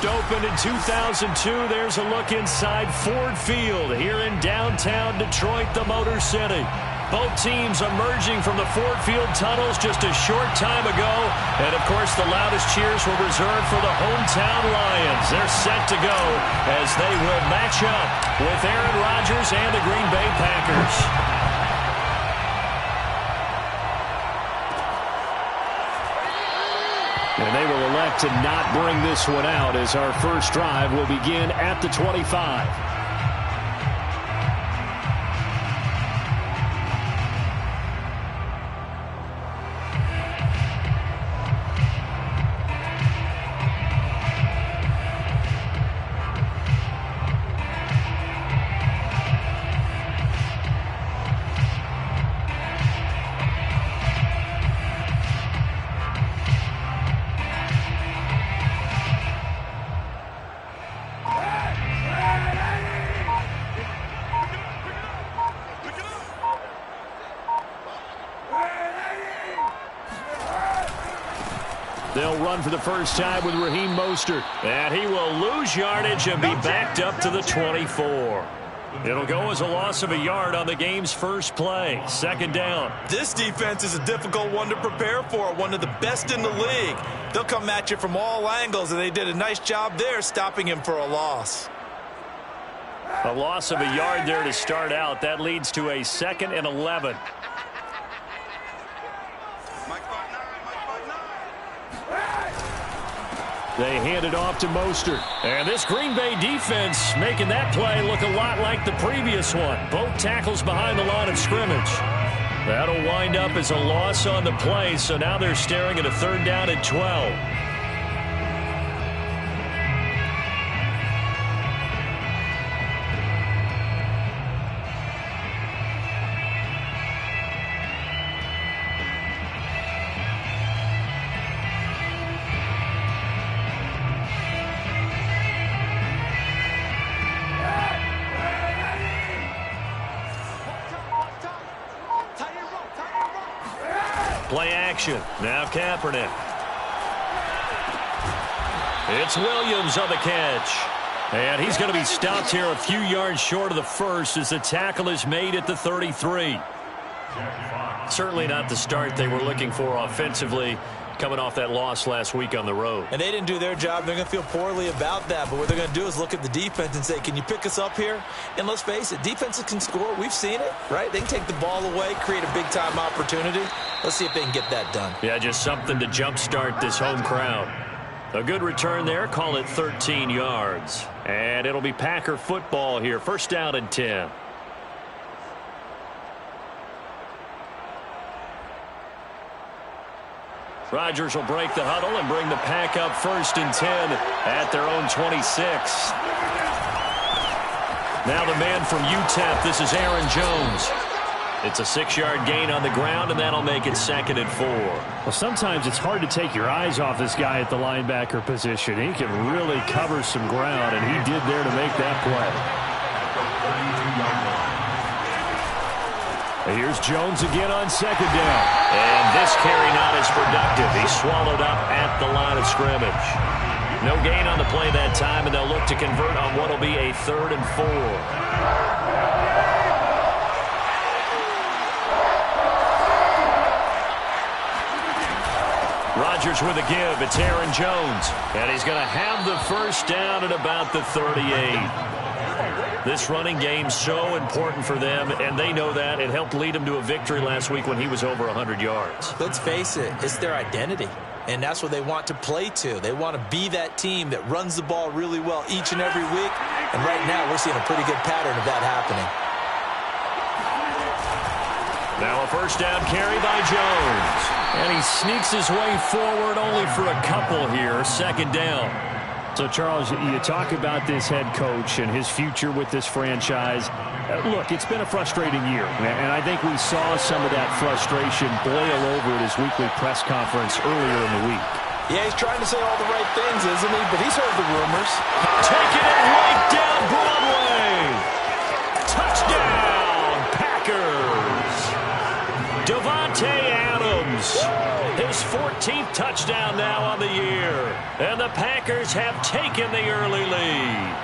First opened in 2002. There's a look inside Ford Field here in downtown Detroit, the Motor City. Both teams emerging from the Ford Field tunnels just a short time ago. And, of course, the loudest cheers were reserved for the hometown Lions. They're set to go as they will match up with Aaron Rodgers and the Green Bay Packers. And they will elect to not bring this one out as our first drive will begin at the 25. They'll run for the first time with Raheem Mostert. And he will lose yardage and be backed up to the 24. It'll go as a loss of a yard on the game's first play. Second down. This defense is a difficult one to prepare for. One of the best in the league. They'll come at you from all angles, and they did a nice job there stopping him for a loss. A loss of a yard there to start out. That leads to a 2nd and 11. They hand it off to Mostert. And this Green Bay defense making that play look a lot like the previous one. Both tackles behind the line of scrimmage. That'll wind up as a loss on the play, so now they're staring at a 3rd down and 12. Play action. Now Kaepernick. It's Williams on the catch. And he's going to be stopped here a few yards short of the first as the tackle is made at the 33. Certainly not the start they were looking for offensively, coming off that loss last week on the road. And they didn't do their job. They're going to feel poorly about that. But what they're going to do is look at the defense and say, can you pick us up here? And let's face it, defenses can score. We've seen it, right? They can take the ball away, create a big-time opportunity. Let's see if they can get that done. Yeah, just something to jumpstart this home crowd. A good return there. Call it 13 yards. And it'll be Packer football here. First down and 10. Rodgers will break the huddle and bring the Pack up 1st and 10 at their own 26. Now the man from UTEP, this is Aaron Jones. It's a 6-yard gain on the ground, and that'll make it 2nd and 4. Well, sometimes it's hard to take your eyes off this guy at the linebacker position. He can really cover some ground, and he did there to make that play. Here's Jones again on 2nd down. And this carry not as productive. He's swallowed up at the line of scrimmage. No gain on the play that time, and they'll look to convert on what will be a 3rd and 4. Rodgers with a give. It's Aaron Jones. And he's going to have the first down at about the 38. This running game so important for them, and they know that. It helped lead them to a victory last week when he was over 100 yards. Let's face it, it's their identity. And that's what they want to play to. They want to be that team that runs the ball really well each and every week. And right now, we're seeing a pretty good pattern of that happening. Now a first down carry by Jones. And he sneaks his way forward only for a couple here. 2nd down. So, Charles, you talk about this head coach and his future with this franchise. Look, it's been a frustrating year, and I think we saw some of that frustration boil over at his weekly press conference earlier in the week. Yeah, he's trying to say all the right things, isn't he? But he's heard the rumors. Taking it right down Broadway. Touchdown, Packers. Davante Adams. His 15th touchdown now on the year. And the Packers have taken the early lead.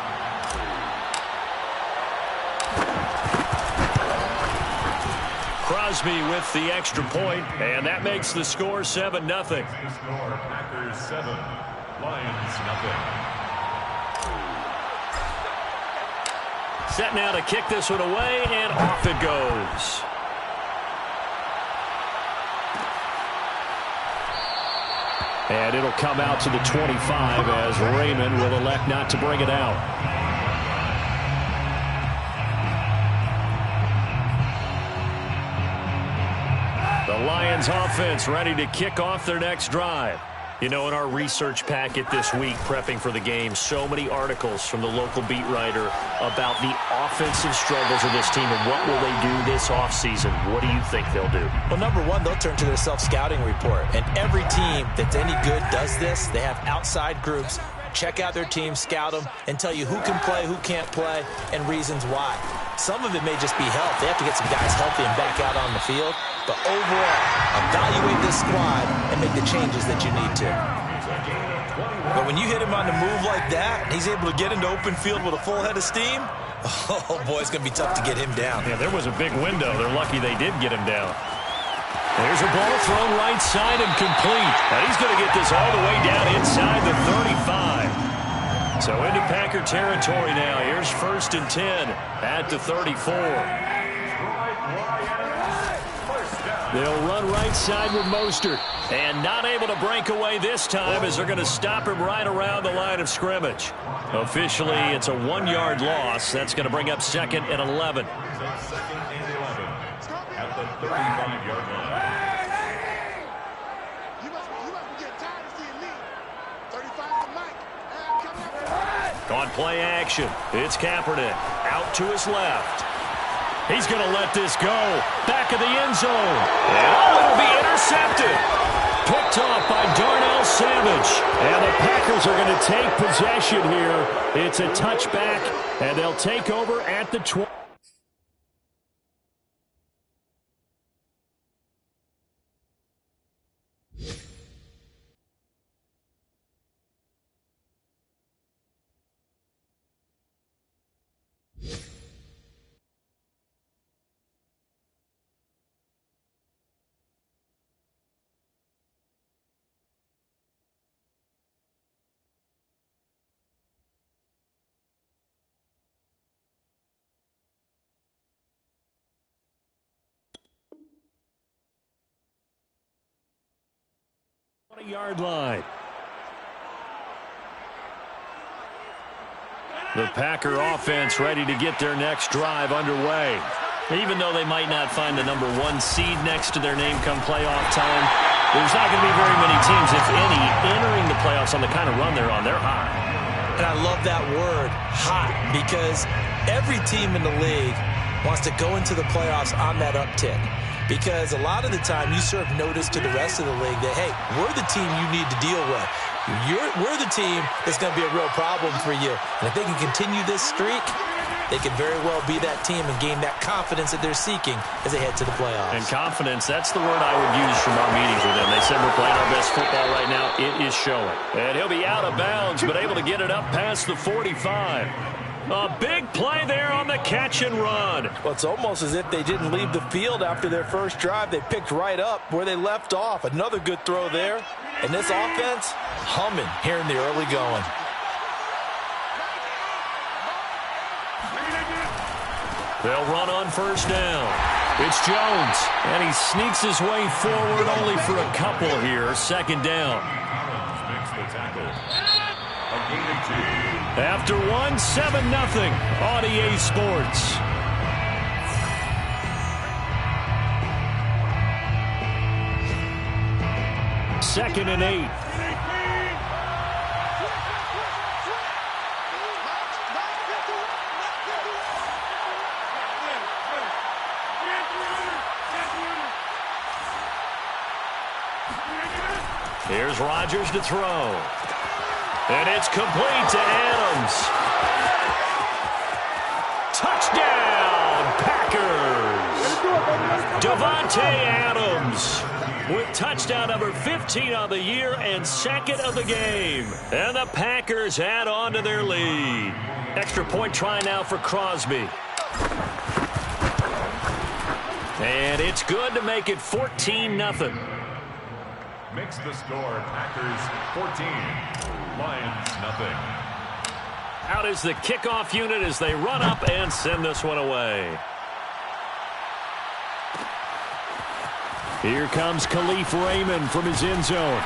Crosby with the extra point, and that makes the score 7-0. Packers 7, Lions 0. Set now to kick this one away, and off it goes. And it'll come out to the 25 as Raymond will elect not to bring it out. The Lions offense ready to kick off their next drive. You know, in our research packet this week, prepping for the game, so many articles from the local beat writer about the offensive struggles of this team and what will they do this offseason. What do you think they'll do? Well, number one, they'll turn to their self-scouting report. And every team that's any good does this. They have outside groups. Check out their team, scout them, and tell you who can play, who can't play, and reasons why. Some of it may just be health. They have to get some guys healthy and back out on the field. But overall, evaluate this squad and make the changes that you need to. But when you hit him on the move like that, and he's able to get into open field with a full head of steam, oh, boy, it's going to be tough to get him down. Yeah, there was a big window. They're lucky they did get him down. There's a ball thrown right side and complete. And he's going to get this all the way down inside the 35. So into Packer territory now. Here's 1st and 10 at the 34. They'll run right side with Mostert. And not able to break away this time as they're going to stop him right around the line of scrimmage. Officially, it's a 1-yard loss. That's going to bring up 2nd and 11. So 2nd and 11 at the 35-yard line. On play action, it's Kaepernick out to his left. He's going to let this go. Back of the end zone. And it'll be intercepted. Picked off by Darnell Savage. And the Packers are going to take possession here. It's a touchback, and they'll take over at the 20. Yard line. The Packer offense ready to get their next drive underway. Even though they might not find the number 1 seed next to their name come playoff time, there's not going to be very many teams, if any, entering the playoffs on the kind of run they're on. They're hot. And I love that word, hot, because every team in the league wants to go into the playoffs on that uptick. Because a lot of the time you serve notice to the rest of the league that, hey, we're the team you need to deal with. We're the team that's going to be a real problem for you. And if they can continue this streak, they could very well be that team and gain that confidence that they're seeking as they head to the playoffs. And confidence, that's the word I would use from our meetings with them. They said we're playing our best football right now. It is showing. And he'll be out of bounds, but able to get it up past the 45. A big play there on the catch and run. Well, it's almost as if they didn't leave the field after their first drive. They picked right up where they left off. Another good throw there. And this offense, humming here in the early going. They'll run on 1st down. It's Jones, and he sneaks his way forward only for a couple here. 2nd down. Makes the tackle. A gain of 2. After 1, 7-0 on EA Sports. Second and 8. Here's Rodgers to throw. And it's complete to Adams. Touchdown, Packers. Davante Adams with touchdown number 15 on the year and second of the game. And the Packers add on to their lead. Extra point try now for Crosby. And it's good to make it 14-0. Makes the score Packers 14, Lions nothing. Out is the kickoff unit as they run up and send this one away. Here comes Khalif Raymond from his end zone.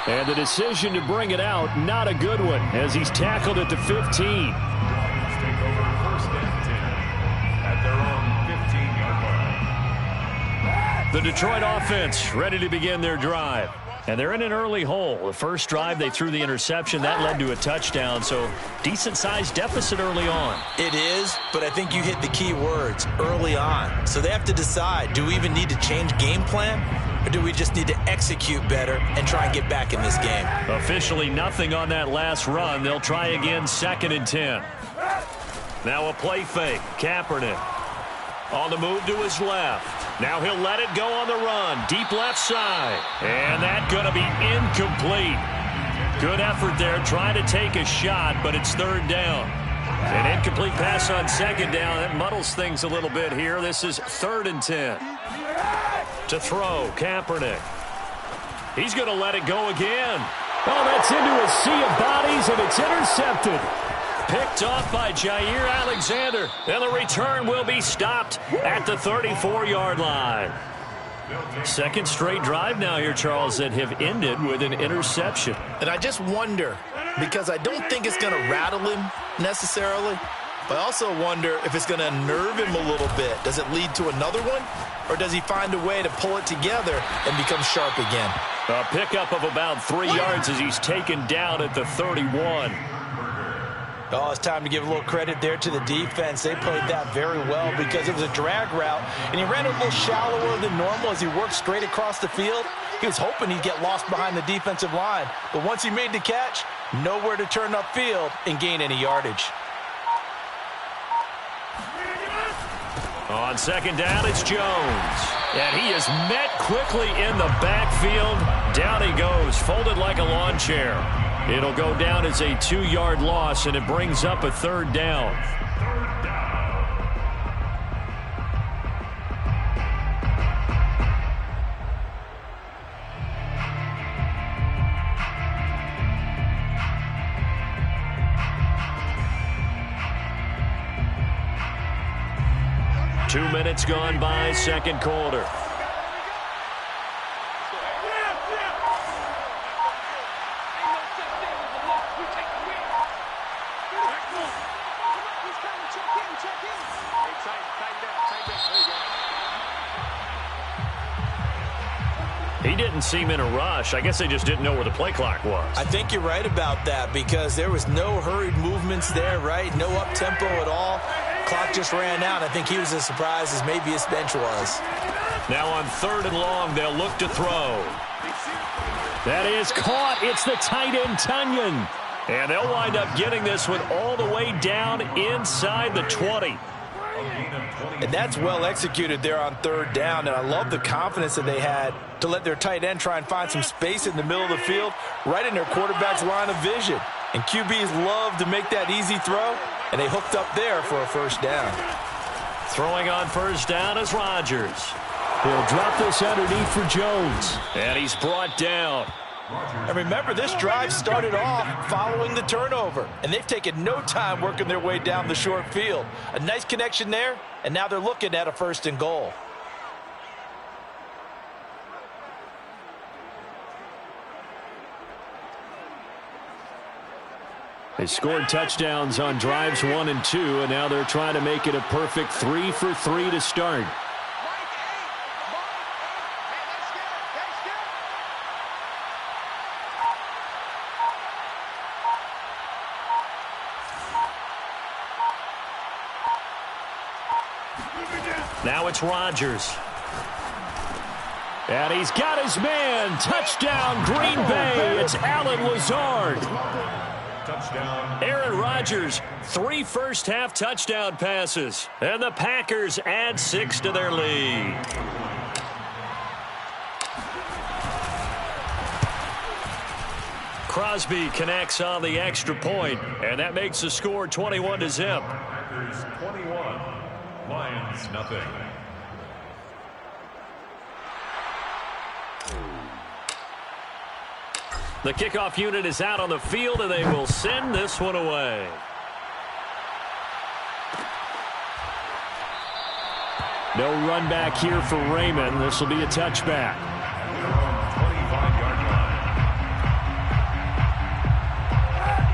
And the decision to bring it out, not a good one, as he's tackled at the 15. Lions take over first and 10 at their own 15-yard line. The Detroit offense ready to begin their drive. And they're in an early hole. The first drive, they threw the interception. That led to a touchdown, so decent-sized deficit early on. It is, but I think you hit the key words, early on. So they have to decide, do we even need to change game plan, or do we just need to execute better and try and get back in this game? Officially nothing on that last run. They'll try again, 2nd and 10. Now a play fake. Kaepernick on the move to his left. Now he'll let it go on the run. Deep left side. And that's going to be incomplete. Good effort there trying to take a shot, but it's 3rd down. An incomplete pass on 2nd down. That muddles things a little bit here. This is 3rd and 10. To throw, Kaepernick. He's going to let it go again. Oh, that's into a sea of bodies, and it's intercepted. Picked off by Jair Alexander. And the return will be stopped at the 34-yard line. Second straight drive now here, Charles, that have ended with an interception. And I just wonder, because I don't think it's going to rattle him necessarily, but I also wonder if it's going to unnerve him a little bit. Does it lead to another one? Or does he find a way to pull it together and become sharp again? A pickup of about 3 yards as he's taken down at the 31. Oh, it's time to give a little credit there to the defense. They played that very well because it was a drag route, and he ran a little shallower than normal as he worked straight across the field. He was hoping he'd get lost behind the defensive line, but once he made the catch, nowhere to turn upfield and gain any yardage. On 2nd down, it's Jones. And he is met quickly in the backfield. Down he goes, folded like a lawn chair. It'll go down as a 2-yard loss, and it brings up a 3rd down. Two minutes gone by, second quarter. He didn't seem in a rush. I guess they just didn't know where the play clock was. I think you're right about that because there was no hurried movements there, right? No up-tempo at all. Clock just ran out. I think he was as surprised as maybe his bench was. Now on 3rd and long, they'll look to throw. That is caught. It's the tight end, Tunyon. And they'll wind up getting this one all the way down inside the 20. And that's well executed there on 3rd down. And I love the confidence that they had to let their tight end try and find some space in the middle of the field, right in their quarterback's line of vision. And QBs love to make that easy throw, and they hooked up there for a 1st down. Throwing on 1st down is Rodgers. He'll drop this underneath for Jones. And he's brought down. And remember, this drive started off following the turnover, and they've taken no time working their way down the short field. A nice connection there, and now they're looking at a 1st and goal. They scored touchdowns on drives 1 and 2, and now they're trying to make it a perfect 3 for 3 to start. Now it's Rodgers. And he's got his man. Touchdown, Green Bay. It's Allen Lazard. Touchdown. Aaron Rodgers, 3 first-half touchdown passes. And the Packers add 6 to their lead. Crosby connects on the extra point, and that makes the score 21-0. Packers 21, Lions nothing. The kickoff unit is out on the field, and they will send this one away. No run back here for Raymond. This will be a touchback. 25-yard line.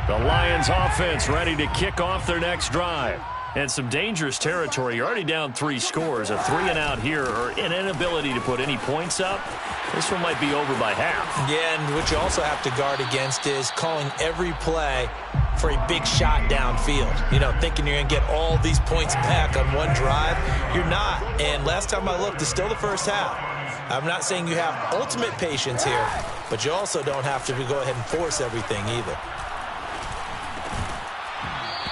The Lions offense ready to kick off their next drive. And some dangerous territory. You're already down 3 scores. A 3-and-out here, or an inability to put any points up. This one might be over by half. Yeah, and what you also have to guard against is calling every play for a big shot downfield. You know, thinking you're going to get all these points back on one drive. You're not. And last time I looked, it's still the first half. I'm not saying you have ultimate patience here, but you also don't have to go ahead and force everything either.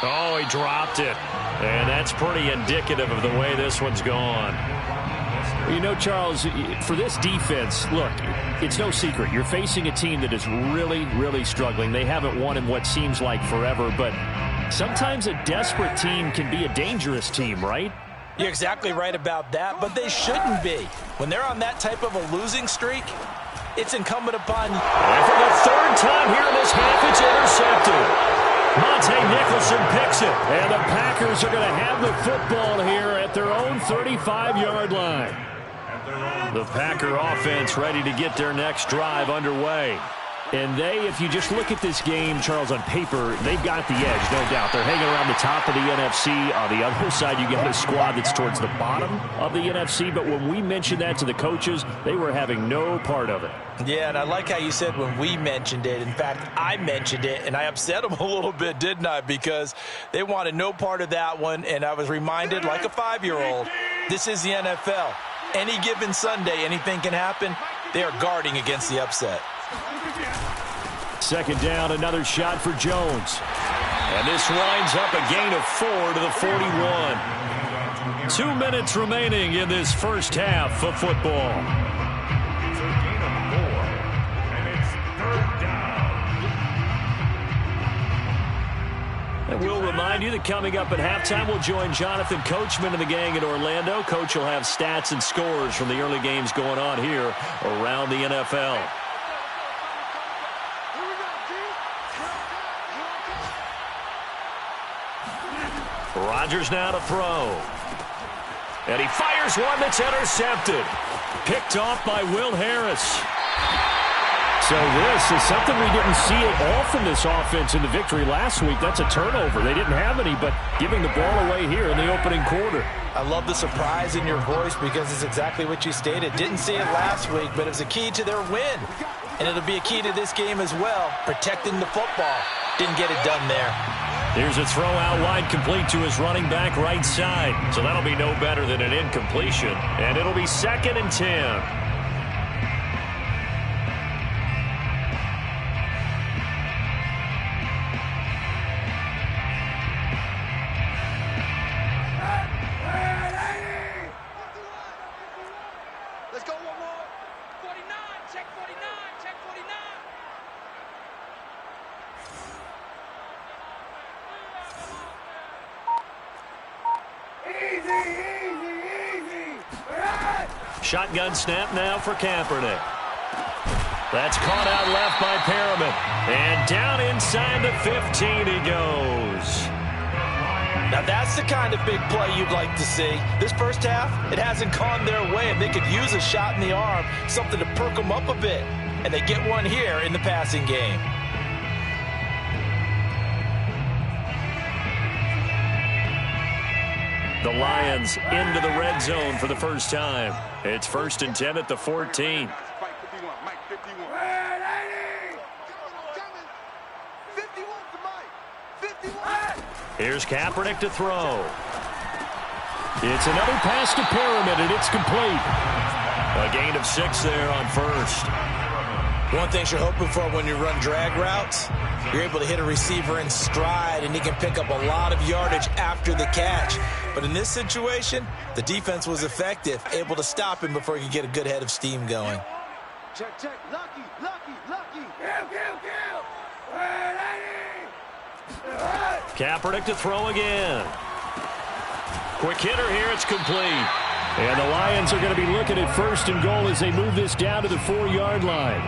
Oh, he dropped it. And that's pretty indicative of the way this one's gone. You know, Charles, for this defense, look, it's no secret. You're facing a team that is really, really struggling. They haven't won in what seems like forever, but sometimes a desperate team can be a dangerous team, right? You're exactly right about that, but they shouldn't be. When they're on that type of a losing streak, it's incumbent upon... And for the 3rd time here in this half, it's intercepted. Monte Nicholson picks it, and the Packers are going to have the football here at their own 35-yard line. The Packer offense ready to get their next drive underway. And if you just look at this game, Charles, on paper, they've got the edge, no doubt. They're hanging around the top of the NFC. On the other side, you got a squad that's towards the bottom of the NFC. But when we mentioned that to the coaches, they were having no part of it. Yeah, and I like how you said when we mentioned it. In fact, I mentioned it, and I upset them a little bit, didn't I? Because they wanted no part of that one, and I was reminded, like a 5-year-old, this is the NFL. Any given Sunday, anything can happen. They are guarding against the upset. 2nd down, another shot for Jones. And this winds up a gain of 4 to the 41. 2 minutes remaining in this first half of football. It's a gain of 4, and it's 3rd down. And we'll remind you that coming up at halftime, we'll join Jonathan Coachman and the gang in Orlando. Coach will have stats and scores from the early games going on here around the NFL. Rodgers now to throw. And he fires one that's intercepted. Picked off by Will Harris. So this is something we didn't see at all from this offense in the victory last week. That's a turnover. They didn't have any, but giving the ball away here in the opening quarter. I love the surprise in your voice because it's exactly what you stated. Didn't see it last week, but it was a key to their win. And it'll be a key to this game as well, protecting the football. Didn't get it done there. Here's a throw out wide, complete to his running back right side. So that'll be no better than an incompletion. And it'll be 2nd and 10. Let's go one more. 49, check 49, check 49. Shotgun snap now for Kaepernick. That's caught out left by Perriman. And down inside the 15 he goes. Now that's the kind of big play you'd like to see. This first half, it hasn't gone their way, and they could use a shot in the arm, something to perk them up a bit. And they get one here in the passing game. The Lions into the red zone for the first time. It's 1st and 10 at the 14. Here's Kaepernick to throw. It's another pass to Perriman, and it's complete. A gain of 6 there on 1st. One thing you're hoping for when you run drag routes, you're able to hit a receiver in stride, and he can pick up a lot of yardage after the catch. But in this situation, the defense was effective, able to stop him before he could get a good head of steam going. Check, check. Lucky, lucky, lucky. Kill, kill, kill. Kaepernick to throw again. Quick hitter here. It's complete. And the Lions are going to be looking at 1st and goal as they move this down to the 4-yard line.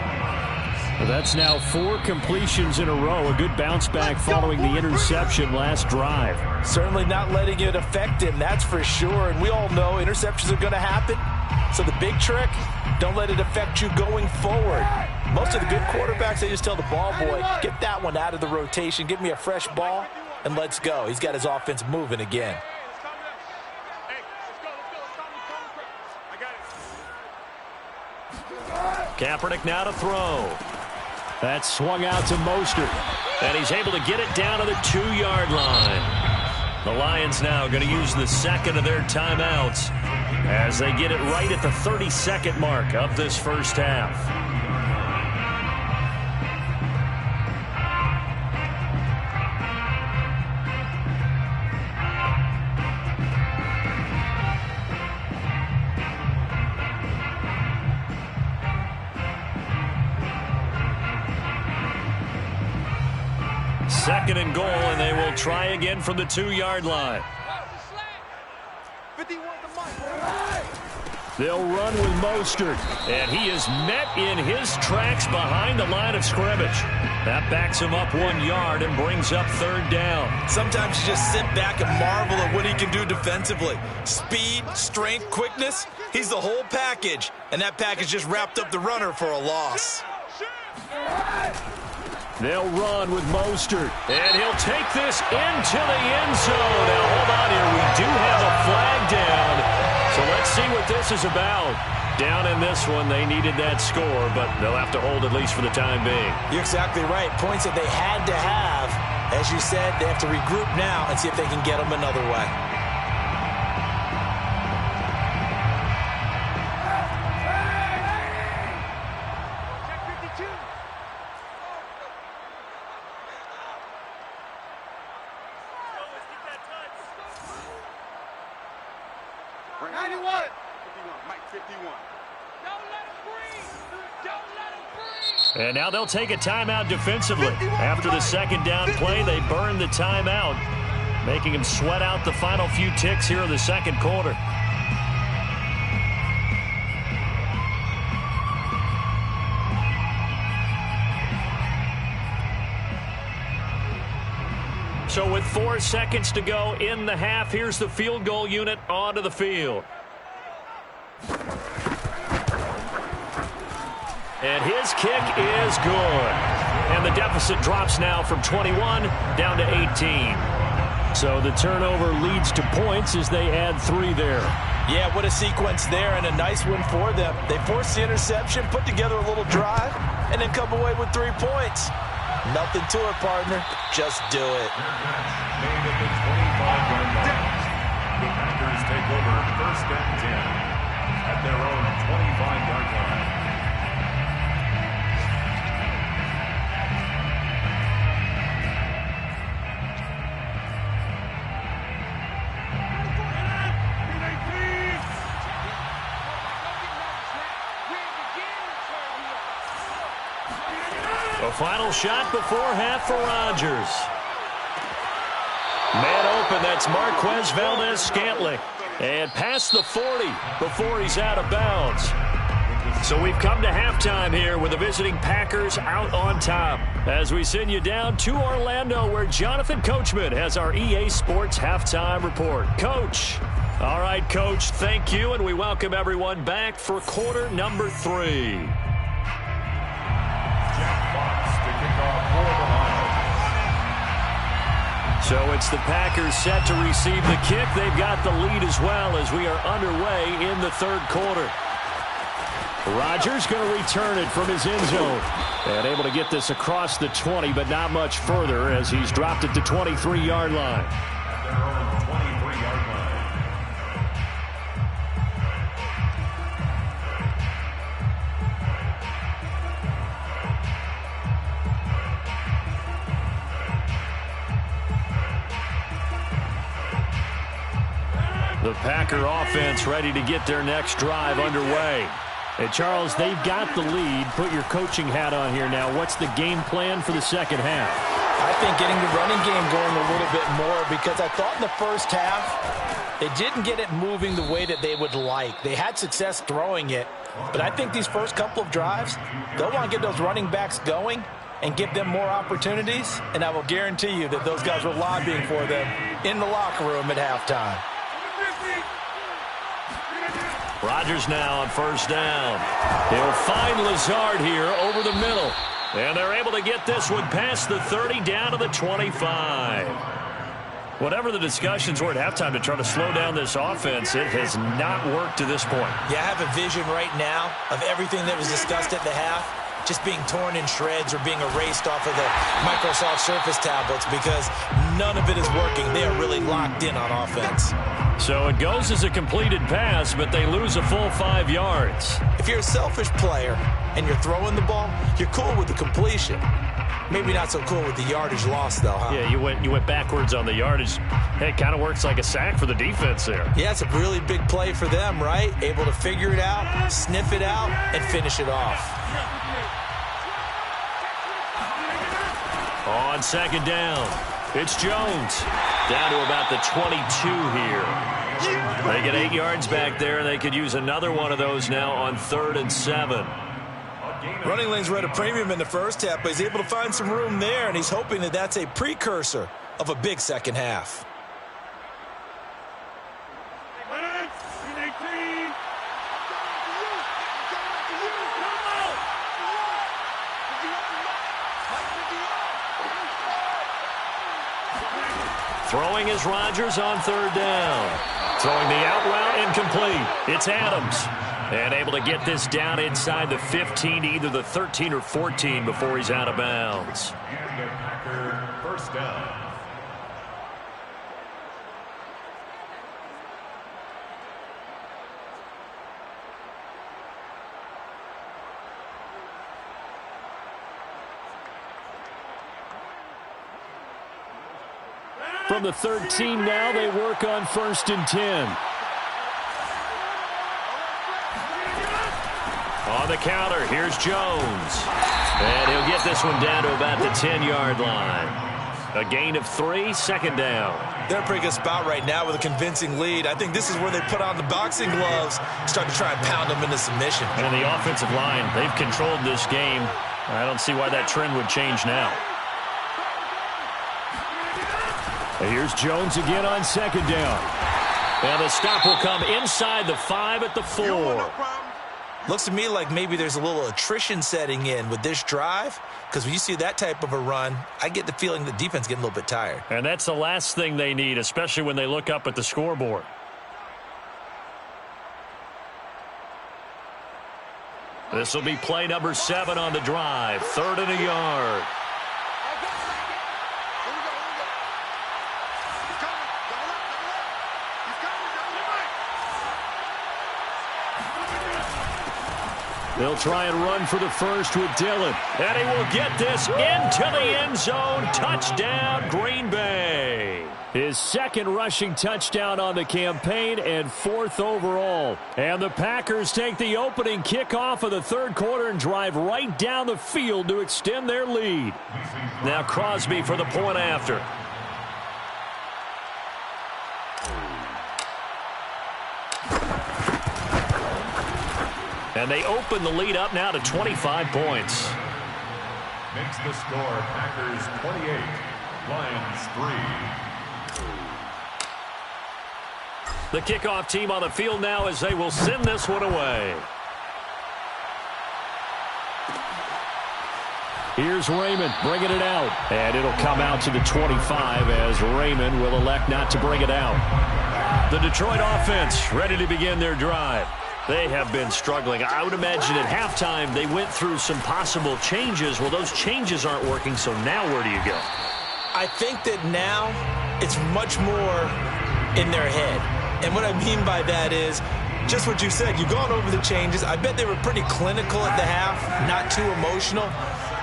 Well, that's now 4 completions in a row. A good bounce back following the interception last drive. Certainly not letting it affect him, that's for sure. And we all know interceptions are going to happen. So the big trick, don't let it affect you going forward. Most of the good quarterbacks, they just tell the ball boy, get that one out of the rotation, give me a fresh ball, and let's go. He's got his offense moving again. Kaepernick now to throw. That's swung out to Mostert. And he's able to get it down to the 2-yard line. The Lions now going to use the second of their timeouts as they get it right at the 32nd mark of this first half. Second and goal, and they will try again from the 2-yard line. They'll run with Mostert, and he is met in his tracks behind the line of scrimmage. That backs him up 1 yard and brings up 3rd down. Sometimes you just sit back and marvel at what he can do defensively. Speed, strength, quickness, he's the whole package, and that package just wrapped up the runner for a loss. They'll run with Mostert, and he'll take this into the end zone. Now, hold on here. We do have a flag down, so let's see what this is about. Down in this one, they needed that score, but they'll have to hold at least for the time being. You're exactly right. Points that they had to have. As you said, they have to regroup now and see if they can get them another way. And now they'll take a timeout defensively. After the second down play, they burn the timeout, making him sweat out the final few ticks here in the second quarter. So with 4 seconds to go in the half, here's the field goal unit onto the field. And his kick is good. And the deficit drops now from 21 down to 18. So the turnover leads to points as they add 3 there. Yeah, what a sequence there, and a nice one for them. They forced the interception, put together a little drive, and then come away with 3 points. Nothing to it, partner. Just do it. Made at the 25-yard line. The Packers take over 1st and 10 at their own 25-yard line. A final shot before half for Rodgers. Man open, that's Marquez Valdez-Scantling. And past the 40 before he's out of bounds. So we've come to halftime here with the visiting Packers out on top. As we send you down to Orlando, where Jonathan Coachman has our EA Sports halftime report. Coach. All right, Coach, thank you, and we welcome everyone back for quarter number 3. So it's the Packers set to receive the kick. They've got the lead as well as we are underway in the 3rd quarter. Rodgers going to return it from his end zone. And able to get this across the 20, but not much further as he's dropped it to 23-yard line. The Packer offense ready to get their next drive underway. And Charles, they've got the lead. Put your coaching hat on here now. What's the game plan for the second half? I think getting the running game going a little bit more, because I thought in the first half they didn't get it moving the way that they would like. They had success throwing it, but I think these first couple of drives, they'll want to get those running backs going and give them more opportunities, and I will guarantee you that those guys were lobbying for them in the locker room at halftime. Rodgers now on first down. He'll find Lazard here over the middle. And they're able to get this one past the 30 down to the 25. Whatever the discussions were at halftime to try to slow down this offense, it has not worked to this point. Yeah, I have a vision right now of everything that was discussed at the half just being torn in shreds or being erased off of the Microsoft Surface tablets, because none of it is working. They are really locked in on offense. So it goes as a completed pass, but they lose a full 5 yards. If you're a selfish player and you're throwing the ball, you're cool with the completion. Maybe not so cool with the yardage loss, though, huh? Yeah, you went backwards on the yardage. Hey, it kind of works like a sack for the defense there. Yeah, it's a really big play for them, right? Able to figure it out, sniff it out, and finish it off. On second down, it's Jones. Down to about the 22 here. They get 8 yards back there, and they could use another one of those now on 3rd and 7. Running lanes were at a premium in the first half, but he's able to find some room there, and he's hoping that that's a precursor of a big second half. Throwing is Rodgers on 3rd down. Throwing the out route, incomplete. It's Adams. And able to get this down inside the 15, either the 13 or 14 before he's out of bounds. And a Packer first down. From the 13 now, they work on 1st and 10. On the counter, here's Jones. And he'll get this one down to about the 10-yard line. A gain of 3, second down. They're in a pretty good spot right now with a convincing lead. I think this is where they put on the boxing gloves, start to try and pound them into submission. And in the offensive line, they've controlled this game. I don't see why that trend would change now. Here's Jones again on second down. And the stop will come inside the 5 at the 4. Looks to me like maybe there's a little attrition setting in with this drive, because when you see that type of a run, I get the feeling the defense getting a little bit tired. And that's the last thing they need, especially when they look up at the scoreboard. This will be play number 7 on the drive. 3rd and a yard. They'll try and run for the first with Dillon. And he will get this into the end zone. Touchdown, Green Bay. His 2nd rushing touchdown on the campaign and 4th overall. And the Packers take the opening kickoff of the 3rd quarter and drive right down the field to extend their lead. Now Crosby for the point after. And they open the lead up now to 25 points. Makes the score Packers 28, Lions 3. The kickoff team on the field now as they will send this one away. Here's Raymond bringing it out. And it'll come out to the 25 as Raymond will elect not to bring it out. The Detroit offense ready to begin their drive. They have been struggling. I would imagine at halftime they went through some possible changes. Well, those changes aren't working, so now where do you go? I think that now it's much more in their head. And what I mean by that is just what you said. You've gone over the changes. I bet they were pretty clinical at the half, not too emotional.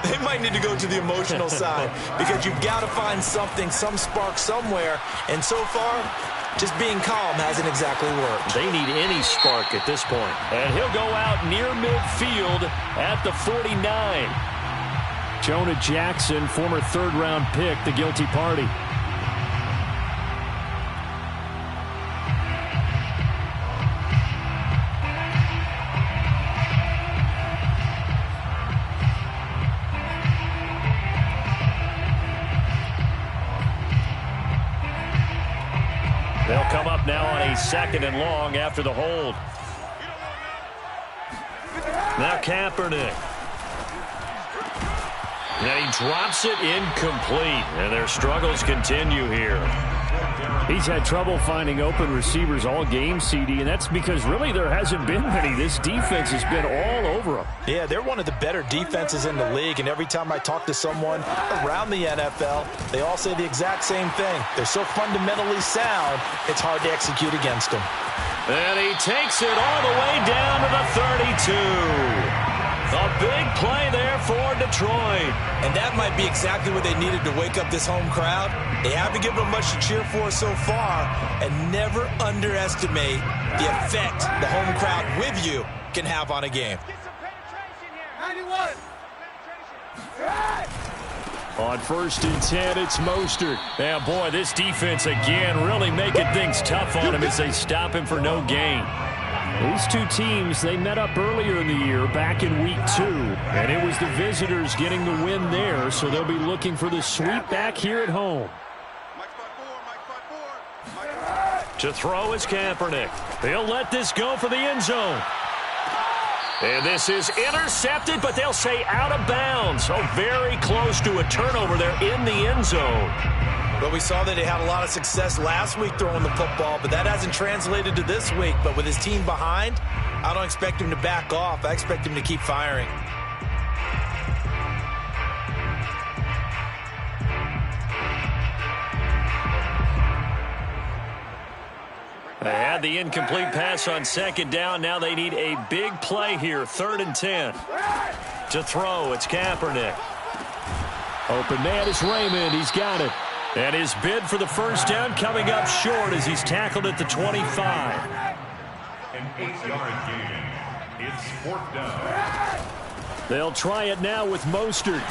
They might need to go to the emotional side because you've got to find something, some spark somewhere. And so far, just being calm hasn't exactly worked. They need any spark at this point. And he'll go out near midfield at the 49. Jonah Jackson, former third-round pick, the guilty party. They'll come up now on a 2nd and long after the hold. Now Kaepernick. And he drops it incomplete. And their struggles continue here. He's had trouble finding open receivers all game, CD, and that's because really there hasn't been many. This defense has been all over them. Yeah, they're one of the better defenses in the league, and every time I talk to someone around the NFL, they all say the exact same thing. They're so fundamentally sound, it's hard to execute against them. And he takes it all the way down to the 32. A big play there for Detroit. And that might be exactly what they needed to wake up this home crowd. They haven't given them much to cheer for so far, and never underestimate the effect the home crowd with you can have on a game. Get some penetration here. 91. On 1st and 10, it's Mostert. Yeah, boy, this defense again really making things tough on him as they stop him for no gain. These two teams, they met up earlier in the year, back in Week 2, and it was the visitors getting the win there, so they'll be looking for the sweep back here at home. To throw is Kaepernick. They'll let this go for the end zone. And this is intercepted, but they'll say out of bounds. So very close to a turnover there in the end zone. Well, we saw that they had a lot of success last week throwing the football, but that hasn't translated to this week. But with his team behind, I don't expect him to back off. I expect him to keep firing. They had the incomplete pass on 2nd down. Now they need a big play here, 3rd and 10. To throw, it's Kaepernick. Open man is Raymond. He's got it. And his bid for the first down coming up short as he's tackled at the 25. An 8-yard gain. It's 4th down. They'll try it now with Mostert.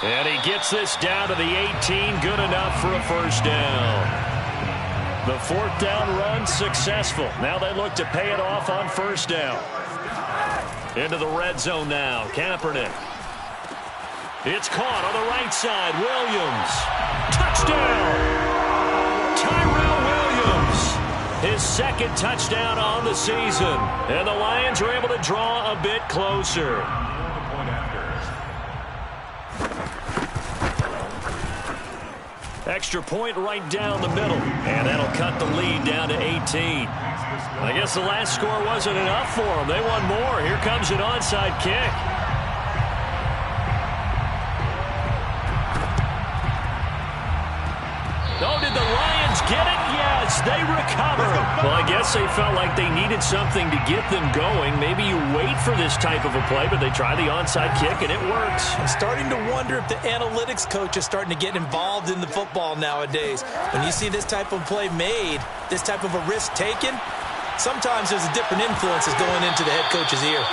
And he gets this down to the 18. Good enough for a first down. The 4th down run successful. Now they look to pay it off on 1st down. Into the red zone now. Kaepernick. It's caught on the right side. Williams. Touchdown. Tyrell Williams. His 2nd touchdown on the season. And the Lions are able to draw a bit closer. Extra point right down the middle. And that'll cut the lead down to 18. I guess the last score wasn't enough for them. They want more. Here comes an onside kick. Oh, did the Lions get it? Yes, they recover. Well, I guess they felt like they needed something to get them going. Maybe you wait for this type of a play, but they try the onside kick, and it works. I'm starting to wonder if the analytics coach is starting to get involved in the football nowadays. When you see this type of play made, this type of a risk taken, sometimes there's a different influences going into the head coach's ear.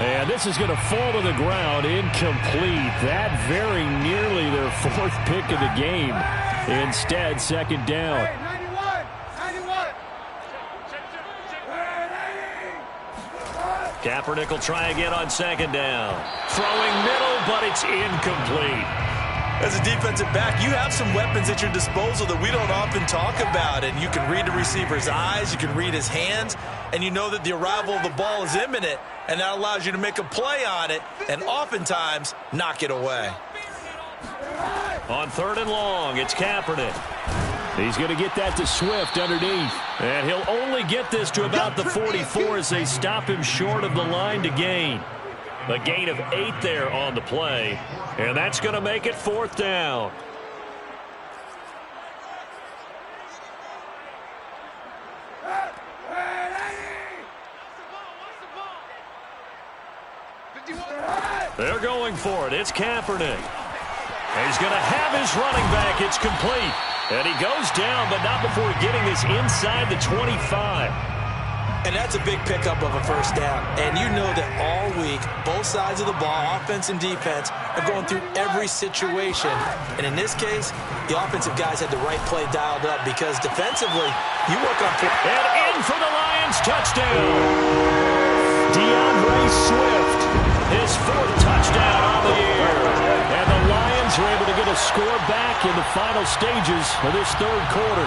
And this is going to fall to the ground, incomplete. That very nearly their 4th pick of the game. Instead, 2nd down. 91. Kaepernick will try again on 2nd down. Throwing middle, but it's incomplete. As a defensive back, you have some weapons at your disposal that we don't often talk about. And you can read the receiver's eyes, you can read his hands, and you know that the arrival of the ball is imminent. And that allows you to make a play on it and oftentimes knock it away. On 3rd and long, it's Kaepernick. He's going to get that to Swift underneath. And he'll only get this to about the 44 as they stop him short of the line to gain. A gain of 8 there on the play. And that's going to make it 4th down. They're going for it. It's Kaepernick. He's going to have his running back. It's complete. And he goes down, but not before getting this inside the 25. And that's a big pickup of a first down. And you know that all week, both sides of the ball, offense and defense, are going through every situation. And in this case, the offensive guys had the right play dialed up because defensively, you work on... And in for the Lions, touchdown. DeAndre Swift, his 4th touchdown on the year. And the Lions are able to get a score back in the final stages of this 3rd quarter.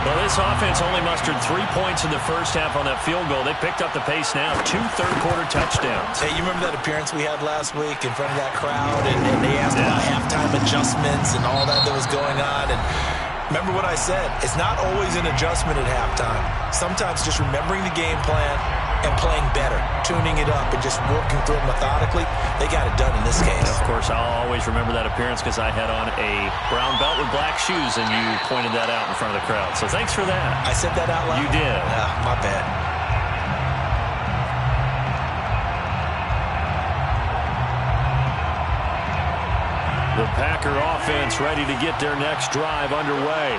Well, this offense only mustered 3 points in the first half on that field goal. They picked up the pace now. 2 third-quarter touchdowns. Hey, you remember that appearance we had last week in front of that crowd? And they asked about halftime adjustments and all that was going on. And remember what I said. It's not always an adjustment at halftime. Sometimes just remembering the game plan and playing better, tuning it up, and just working through it methodically. They got it done in this case. Of course, I'll always remember that appearance because I had on a brown belt with black shoes, and you pointed that out in front of the crowd. So thanks for that. I said that out loud? You did. My bad. The Packer offense ready to get their next drive underway.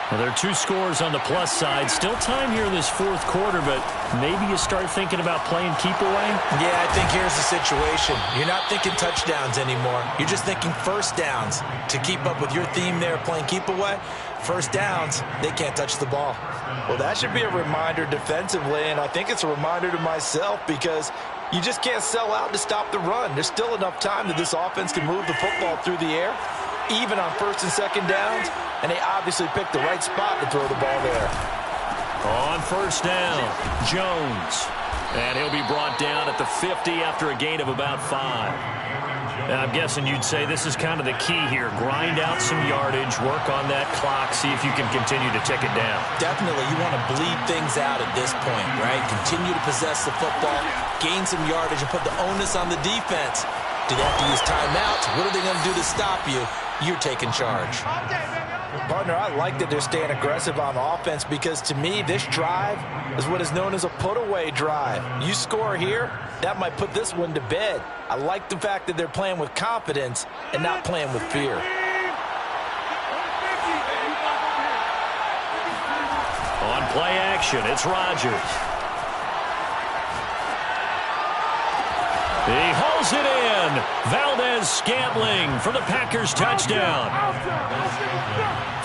Well, there are 2 scores on the plus side. Still time here in this 4th quarter, but maybe you start thinking about playing keep away? Yeah, I think here's the situation. You're not thinking touchdowns anymore. You're just thinking first downs. To keep up with your theme there, playing keep away, first downs, they can't touch the ball. Well, that should be a reminder defensively, and I think it's a reminder to myself because you just can't sell out to stop the run. There's still enough time that this offense can move the football through the air, even on 1st and 2nd downs, and they obviously picked the right spot to throw the ball there. On 1st down, Jones. And he'll be brought down at the 50 after a gain of about 5. And I'm guessing you'd say this is kind of the key here. Grind out some yardage, work on that clock, see if you can continue to tick it down. Definitely, you want to bleed things out at this point, right? Continue to possess the football, gain some yardage, and put the onus on the defense. Do they have to use timeouts? What are they going to do to stop you? You're taking charge. Partner, I like that they're staying aggressive on offense because to me, this drive is what is known as a put-away drive. You score here, that might put this one to bed. I like the fact that they're playing with confidence and not playing with fear. On play action, it's Rodgers. He hauls it in. Valdez-Scantling for the Packers touchdown.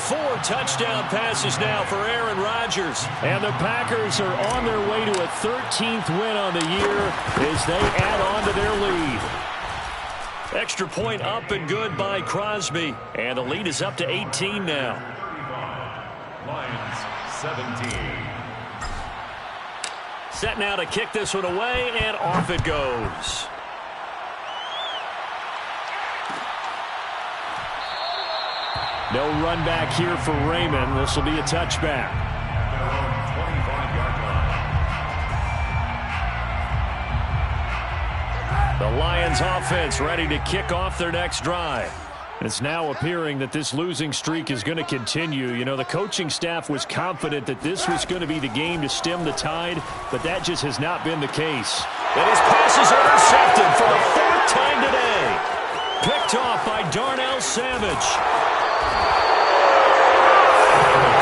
4 touchdown passes now for Aaron Rodgers. And the Packers are on their way to a 13th win on the year as they add on to their lead. Extra point up and good by Crosby. And the lead is up to 18 now. Lions 17. Set now to kick this one away, and off it goes. No run back here for Raymond. This will be a touchback. The Lions offense ready to kick off their next drive. It's now appearing that this losing streak is going to continue. You know, the coaching staff was confident that this was going to be the game to stem the tide, but that just has not been the case. And his pass is intercepted for the 4th time today. Picked off by Darnell Savage.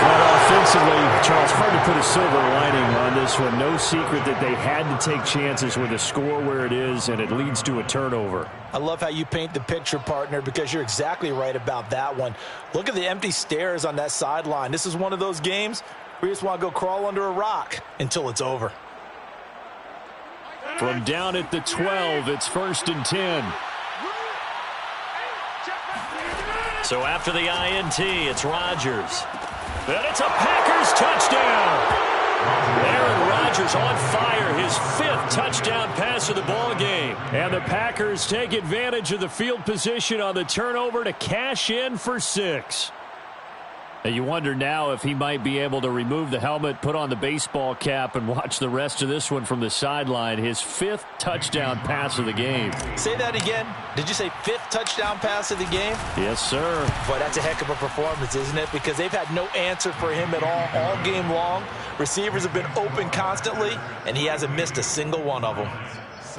Well, offensively, Charles, hard to put a silver lining on this one. No secret that they had to take chances with a score where it is, and it leads to a turnover. I love how you paint the picture, partner, because you're exactly right about that one. Look at the empty stares on that sideline. This is one of those games where you just want to go crawl under a rock until it's over. From down at the 12, it's 1st and 10. So after the INT, it's Rodgers. And it's a Packers touchdown. Aaron Rodgers on fire, his 5th touchdown pass of the ball game. And the Packers take advantage of the field position on the turnover to cash in for 6. And you wonder now if he might be able to remove the helmet, put on the baseball cap, and watch the rest of this one from the sideline. His 5th touchdown pass of the game. Say that again. Did you say 5th touchdown pass of the game? Yes, sir. Boy, that's a heck of a performance, isn't it? Because they've had no answer for him at all game long. Receivers have been open constantly, and he hasn't missed a single one of them.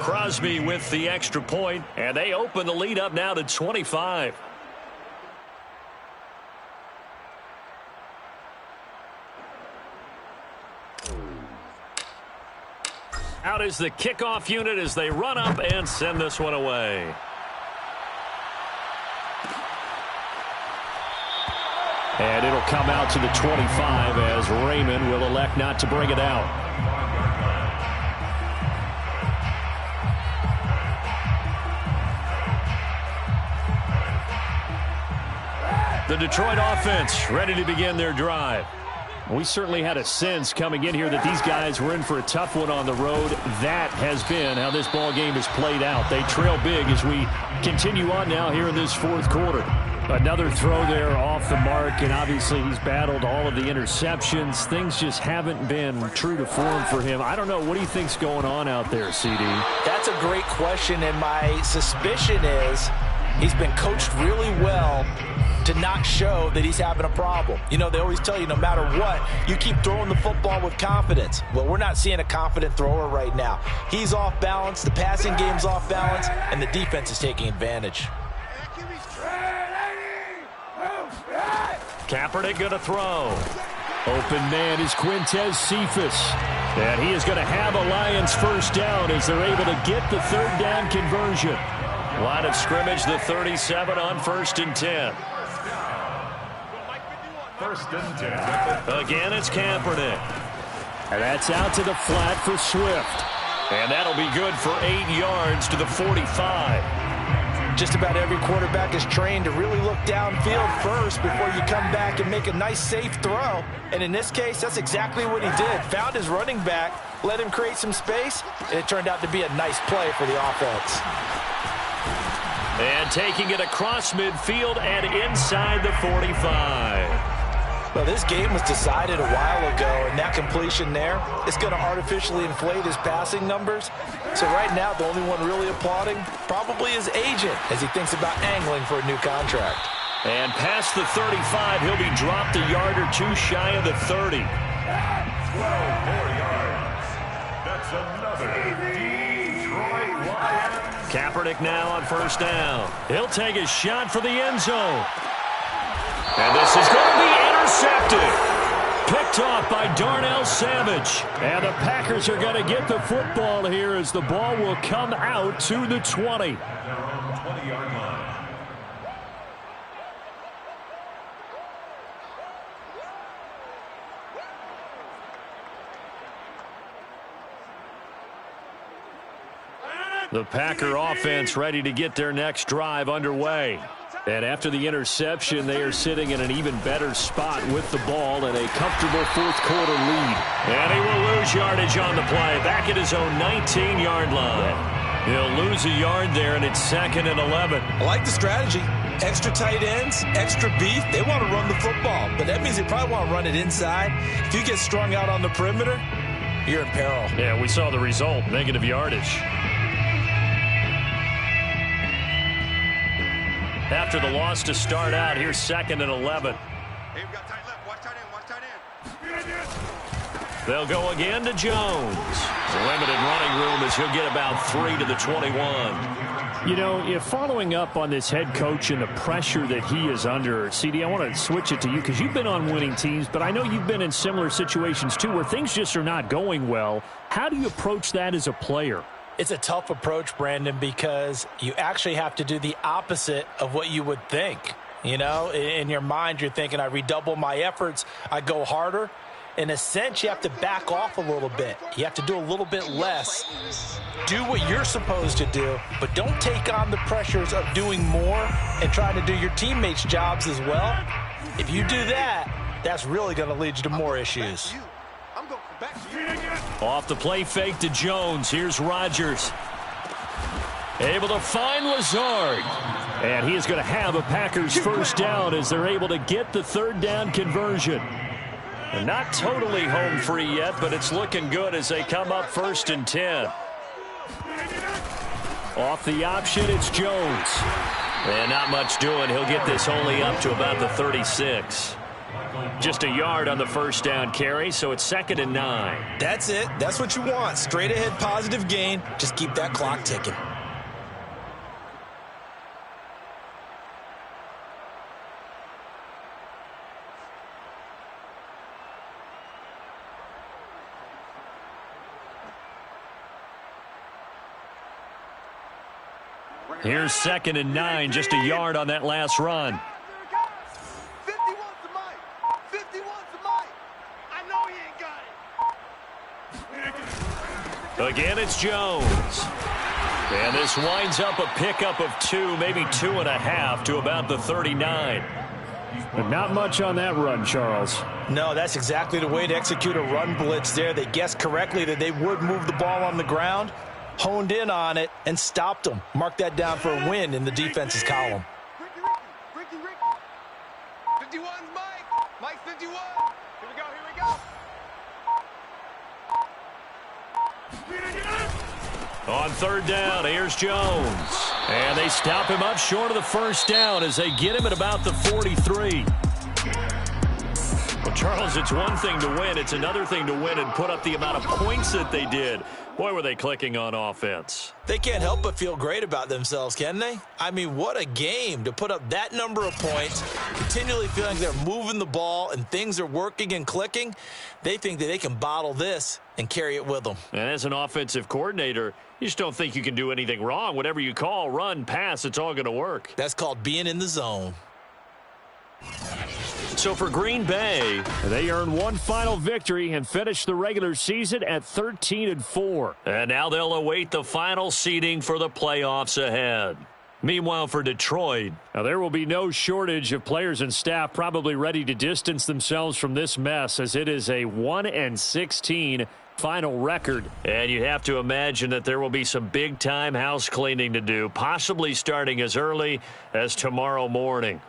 Crosby with the extra point, and they open the lead up now to 25. Out is the kickoff unit as they run up and send this one away. And it'll come out to the 25 as Raymond will elect not to bring it out. The Detroit offense ready to begin their drive. We certainly had a sense coming in here that these guys were in for a tough one on the road. That has been how this ball game has played out. They trail big as we continue on now here in this fourth quarter. Another throw there off the mark, and obviously he's battled all of the interceptions. Things just haven't been true to form for him. I don't know. What do you think's going on out there, CD? That's a great question, and my suspicion is he's been coached really well to not show that he's having a problem. You know, they always tell you no matter what, you keep throwing the football with confidence. Well, we're not seeing a confident thrower right now. He's off balance, the passing game's off balance, and the defense is taking advantage. Kaepernick going to throw. Open man is Quintez Cephas. And he is going to have a Lions first down as they're able to get the third down conversion. Line of scrimmage, the 37 on 1st and 10. 1st and 10. Again, it's Kaepernick. And that's out to the flat for Swift. And that'll be good for 8 yards to the 45. Just about every quarterback is trained to really look downfield first before you come back and make a nice, safe throw. And in this case, that's exactly what he did. Found his running back, let him create some space, and it turned out to be a nice play for the offense. And taking it across midfield and inside the 45. Well, this game was decided a while ago, and that completion there is going to artificially inflate his passing numbers. So right now, the only one really applauding probably his agent as he thinks about angling for a new contract. And past the 35, he'll be dropped a yard or two shy of the 30. 12 more yards. That's another Detroit Lions. Kaepernick now on 1st down. He'll take a shot for the end zone. And this is going to be intercepted. Picked off by Darnell Savage. And the Packers are going to get the football here as the ball will come out to the 20. Their own 20-yard line. The Packer offense ready to get their next drive underway. And after the interception, they are sitting in an even better spot with the ball and a comfortable fourth-quarter lead. And he will lose yardage on the play, back at his own 19-yard line. He'll lose a yard there, and it's 2nd and 11. I like the strategy. Extra tight ends, extra beef. They want to run the football, but that means they probably want to run it inside. If you get strung out on the perimeter, you're in peril. Yeah, we saw the result, negative yardage. After the loss to start out, here's 2nd and 11. Hey, we got tight left. Watch tight end. Watch tight end. They'll go again to Jones. Limited running room as he'll get about 3 to the 21. You know, if following up on this head coach and the pressure that he is under, CD, I want to switch it to you because you've been on winning teams, but I know you've been in similar situations too where things just are not going well. How do you approach that as a player? It's a tough approach, Brandon, because you actually have to do the opposite of what you would think. You know, in your mind, you're thinking, I redouble my efforts, I go harder. In a sense, you have to back off a little bit. You have to do a little bit less. Do what you're supposed to do, but don't take on the pressures of doing more and trying to do your teammates' jobs as well. If you do that, that's really going to lead you to more issues. I'm going back to you. Off the play fake to Jones. Here's Rodgers. Able to find Lazard. And he is going to have a Packers first down as they're able to get the third down conversion. And not totally home free yet, but it's looking good as they come up 1st and 10. Off the option, it's Jones. And not much doing. He'll get this only up to about the 36. Just a yard on the first down carry, so it's 2nd and 9. That's it. That's what you want. Straight ahead positive gain. Just keep that clock ticking. Here's 2nd and 9, just a yard on that last run. 51's the mic. 51's the mic. I know he ain't got it. Again, it's Jones. And this winds up a pickup of 2, maybe 2.5 to about the 39. But not much on that run, Charles. No, that's exactly the way to execute a run blitz there. They guessed correctly that they would move the ball on the ground, honed in on it, and stopped them. Mark that down for a win in the defense's column. Ricky. 51's Mike. Mike's 51. Here we go. On 3rd down, here's Jones. And they stop him up short of the 1st down as they get him at about the 43. Well, Charles, it's one thing to win. It's another thing to win and put up the amount of points that they did. Boy, were they clicking on offense. They can't help but feel great about themselves, can they? I mean, what a game to put up that number of points, continually feeling they're moving the ball and things are working and clicking. They think that they can bottle this and carry it with them. And as an offensive coordinator, you just don't think you can do anything wrong. Whatever you call, run, pass, it's all going to work. That's called being in the zone. So for Green Bay, they earn one final victory and finish the regular season at 13-4. And now they'll await the final seeding for the playoffs ahead. Meanwhile, for Detroit, now there will be no shortage of players and staff probably ready to distance themselves from this mess, as it is a 1-16 final record. And you have to imagine that there will be some big-time house cleaning to do, possibly starting as early as tomorrow morning.